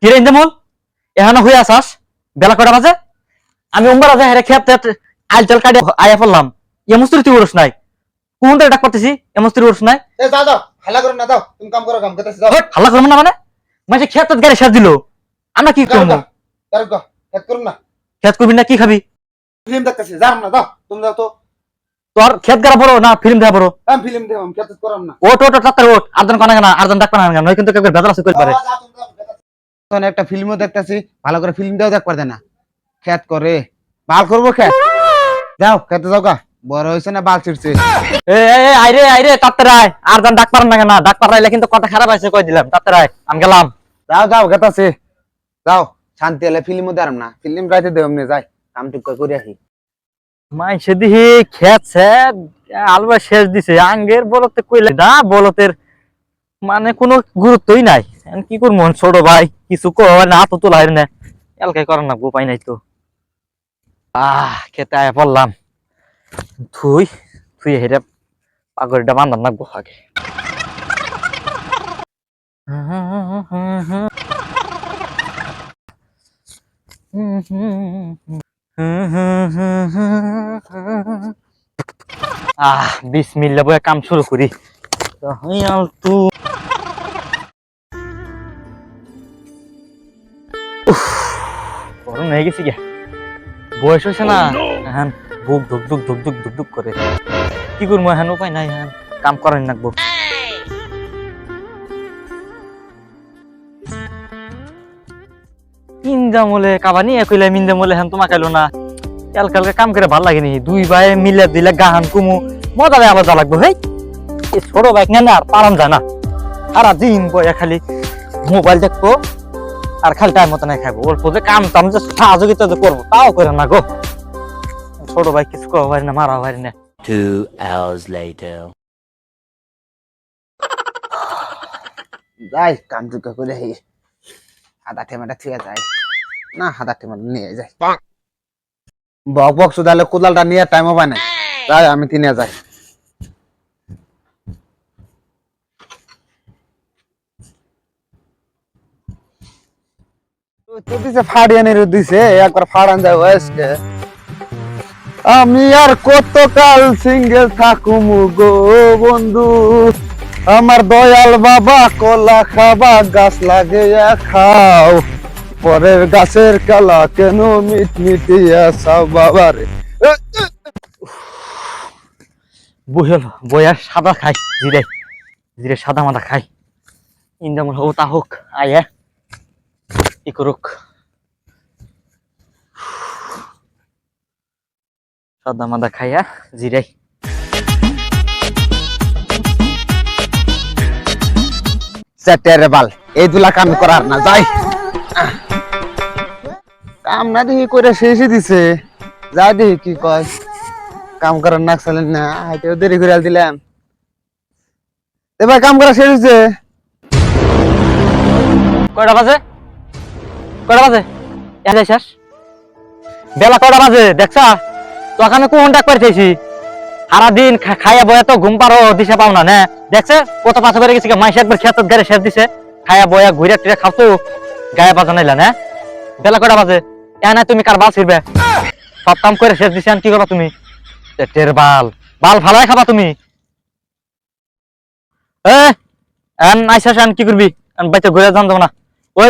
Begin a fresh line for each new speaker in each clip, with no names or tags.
কিরে ইন্দমল এখানে হয়ে আসাস বেলা কয়টা বাজে আমি উম্বার আছে হেরে খেত আইল চাল কাটে আয়া পড়লাম এমস্ত্রি তুই উড়স নাই কোন ডাক করতেছি এমস্ত্রি উড়স নাই
এ যাও যাও হাল্লা করো না, যাও তুমি কাম করো, কাম করতেছি, যাও
হাল্লা করবো না মানে মানে খেত গাড়ি সার দিল আমরা কি করবো
করো হেড করুন না,
খেত করবি না কি খাবি
ফিল্ম দেখতেছি, যাও না, যাও তুমি যাও তো।
তোর খেত গাড়া পড়ো না ফিল্ম দেখা পড়ো
আমি ফিল্ম দেব, আমি খেতে করাম না।
ওট ওট তাড়াতাড়ি ওট আর্জন কানা না আর্জন ডাক পানা না নয় কিন্তু কেউ বেদলা সুকল পারে
যাও, তুমি যাও, তখন একটা ফিল্মও দেখতেছি, ভালো করে ফিল্মটাও দেখ পারতে না, খেত করে বাল করবো খেত, যাও খেতে যাও গা, বড় হয়েছে না বাল ছিড়ছে।
এ আইরে আইরে তাড়াতাড়ি আয় আর্জন ডাক পারেন না ডাক পারাইলে কিন্তু কথা খারাপ আছে কই দিলাম তাড়াতাড়ি আয় আমি গেলাম
যাও যাও খেতাছি, যাও শান্তি হলে ফিল্মও দেরাম না, ফিল্ম রাইতে দেব এমনি, যাই কাম ঠিক করে আসি।
মাইসে দিহি খেতছে আলবা শেষ দিছে আঙ্গের বলতে কইলে না বলতের মানে কোনো গুরুত্বই নাই এখন কি করবো ছোট ভাই কিছু কর না তো তোলা না এলকাই করার না উপায় নাই তো খেতে আয়া পড়লাম থুই থুই হেরে পাগড়িটা বান্ধার নাকবো আগে বিসমিল্লাহ বয়ে কাম শুরু করি তু গরম হয়ে গেছি গে বয়স হয়েছে না এখন বুক ধুক ধুক ধুক ধুক ধুক ধুক করে কি করবো এখন উপায় নাই এখন কাম করেন নাকবো মিন্দা মলে কাবানি একইলা মিন্দা মলে এখন তোমাকে এলো না কালকে কাম করে ভাল লাগেনি দুই ভাই মিলে দিলে গাহান কুমু মজা দেয় আবার যা লাগবো ভাই ছোট বাইক নেন আর পারাম যায় না সারা দিন বয়া খালি মোবাইল দেখবো আর খালি টাইম মতো নাই খাবো অল্প যে কাম টাম যে সহযোগিতা যে করবো তাও করে না গো ছোট ভাই কিছু করা পারি না মারা পারি না
2 hours later.
যাই কাম ঠিক করে আসি, হাদা ঠেমাটা থুয়ে যায় না, হাদা ঠেমাটা নিয়ে যায়, বক বক সুদালে কোদালটা নিয়ে টাইমও পায় না, যাই আমি তিনে যাই। একবার ফাড়ান যায় ওয়েস্টে, আমি আর কতকাল সিঙ্গেল থাকুম গো বন্ধু, আমার দয়াল বাবা কলা খাবা গাছ লাগিয়া খাও, পরের গাছের কালা কেন মিট মিটিয়া চাও বাবারে।
বুঝল বয়ার সাদা খাই জিরে জিরে সাদা মাদা খাই ইন্দামুল হোক তা হোক আয় কি করুক সাদা মাদা খাইয়া জিরাই
চারটে বাল এই দুলা কাম করার না, যাই কাম না দেখি করে শেষই দিছে, যা দেখি কি কয়, কাম করার না চলেন না, হাইতেও দেরি করে দিলাম, এবার কাম করা শেষ হয়েছে।
কয়টা বাজে কয়টা বাজে এনে শেষ বেলা কয়টা বাজে দেখছা তো এখানে কোন ডাক পাইতেছি সারাদিন খাইয়া বয়া তো ঘুম পারো দিশা পাও না দেখছে কত পাশে বেড়ে গেছি মাইসে একবার খেতে গাড়ি শেষ দিছে খাইয়া বয়া ঘুরে টুরে খাও তো গায়ে বাজা নাইলা না বেলা কয়টা বাজে এনে তুমি কার বাল ছিড়বে সব কাম করে শেষ দিছে কি করবা তুমি টের বাল বাল ভালাই খাবা তুমি আইসা কি করবি বাইতে ঘুরে যান যাবো না ওই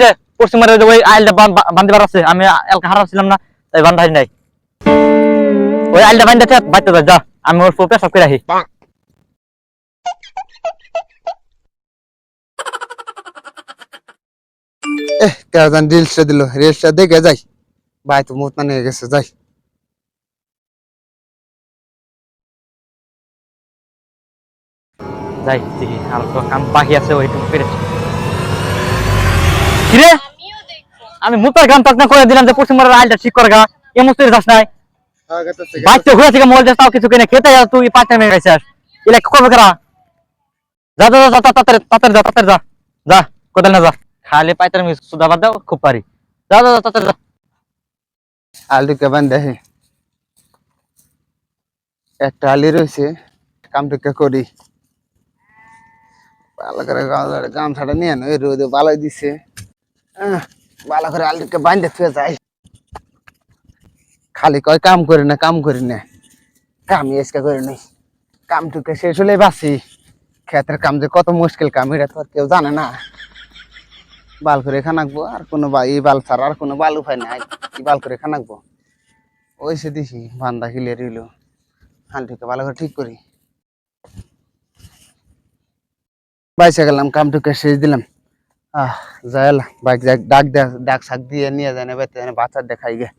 যে পশ্চিমারে ওই আইলটা বান্ধিবার আছে আমি এলকা হারাচ্ছিলাম না তাই বান্ধাই নাই ওই আইলটা বান্ধা বাইতে যা আমি ওর পোপে সব করে রাখি
কেন রিলসটা দিল, রিলসটা দেখে যাই, ভাই তো মুত নিয়ে গেছে, যাই
যাই দেখি আর তো কাম বাকি আছে ওইটুকু পেরেছি কিরে আমি মুতার গান তক না করে দিলাম যে পশ্চিমবঙ্গের আইলটা ঠিক করে গা এমন তুই যাস নাই বাইতে ঘুরে থেকে মোবাইল তাও কিছু কিনে খেতে যা তুই পাঁচ টাইমে গেছিস এলা করবে করা যা যা যা তাড়াতাড়ি যা তাড়াতাড়ি যা যা কোথায় না যা খালি পাইতার আমি সুদা বাদ দাও খুব পারি যা যা তাড়াতাড়ি যা
আলু কে বান দেখে একটা আলি রয়েছে, কামটা করি ভালো করে গামছাটা নিয়ে রোদে ভালো দিছে, ভালো করে আলুকে বাইন্ধে থুয়ে যাই খালি কয় কাম করি না কাম এসকে করি নাই কামটুকে শেষ হলে বাসি ক্ষেতের কাম যে কত মুশকিল কাম এটা তো আর কেউ জানে না বাল করে খানাকবো আর কোনো এই বাল ছাড়া আর কোনো বাল উপায় নাই এই বাল করে খানাকবো ওই সে দিছি বান্দা কিলে রইল হালটুকে ভালো করে ঠিক করি বাইসে গেলাম কামটুকে শেষ দিলাম যাইল বাইক ডাক শাক দিয়ে নিয়ে যায় না বেতে বাচ্চার দেখাই গে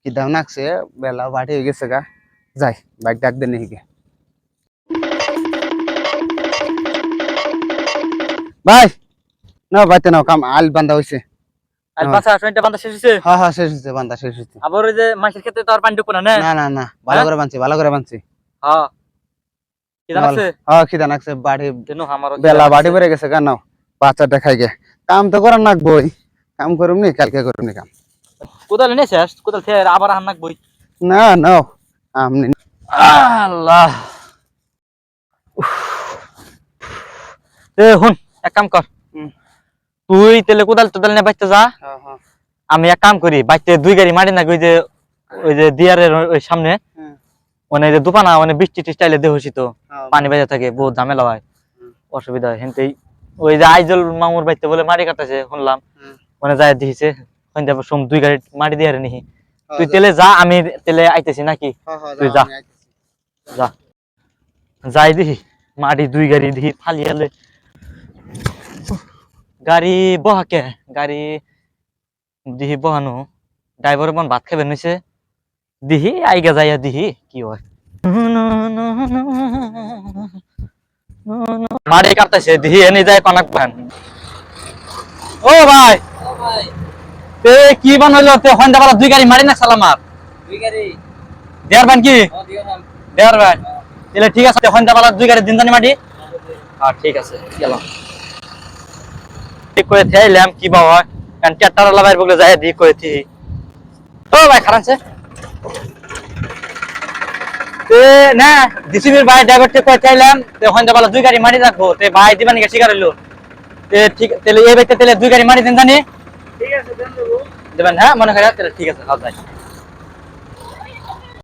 কি দাম নাকছে বেলা বাড়ি হয়ে গেছে গা যাই বাইক ডাক দিয়ে নিয়ে গে ভাই না বাইতে নাও কাম আল বান্ধা হয়েছে
আর বাসা ফ্রেন্ডটা বান্ধা শেষ হইছে
হ্যাঁ শেষ হয়েছে বান্ধা শেষ হয়েছে
আবার ওই যে মাছের ক্ষেত্রে তো আর পানি ঢুকবো না না
না ভালো করে বানছি
হ্যাঁ কি জানাছে
খিদা নাকছে বাড়ি
কেন আমারও
বেলা বাড়ি বেড়ে গেছে কেন বাচ্চা দেখাই গে কাম তো করার নাকবই কাম করুম নি কালকে করুম নি কাম
কোদাল নিয়ে শেষ কোদাল থেকে আবার হান্নাক বই
না আমনি
আল্লাহ এ হুন এক কাম কর তুই তেলে কোদাল টোদাল নিয়ে বাইতে যা আমি এক কাম করি বাইতে 2 গাড়ি মাটি না ওই যে দিয়ারের ওই সামনে মানে যে দোকানা মানে বৃষ্টি টিস্টাইলে দেহছি তো পানি বেজে থাকে বহুত ঝামেলা হয় অসুবিধা হয় হেনতেই ওই যে আইজল মামুর বাইতে বলে মাটি কাটাছে শুনলাম মানে যায় দিছে সন্ধ্যা সোম 2 গাড়ি মাটি দিয়ে নিহি তুই তেলে যা আমি তেলে আইতেছি নাকি তুই যা যা যাই দিহি মাটি 2 গাড়ি দিহি ফালিয়ালে গাড়ি বহাকে গাড়ি দিহি বহানো ড্রাইভার বন ভাত খাবে নিছে দিহি আইগা যাইয়া দিহি কি হয় মাটি কাটতেছে দিহি এনে যায় কনক পান ও ভাই তে কি বানাইলো তে হন্দাবালা 2 গাড়ি মারি না সালামার 2 গাড়ি দেয়ার বান কি দেয়ার বান তাহলে ঠিক আছে হন্দাবালা 2 গাড়ি দিনদানি মাটি হ্যাঁ ঠিক আছে গেলাম ঠিক করে থাইলাম কি বাবা কারণ ট্রাক্টর লাগাই বলে যায় দি কইতি ও ভাই খারানছে তে না ডিসিবির ভাই ড্রাইভার তে কই চাইলাম তে হন্দাবালা 2 গাড়ি মাটি রাখবো তে ভাই দিবানি কে শিকার হইলো তে ঠিক তাহলে এই ব্যক্তি তাহলে 2 গাড়ি মাটি দেন জানি ঠিক আছে দেন দেবো দেবেন হ্যাঁ মনে করে তাহলে ঠিক আছে যাও যাই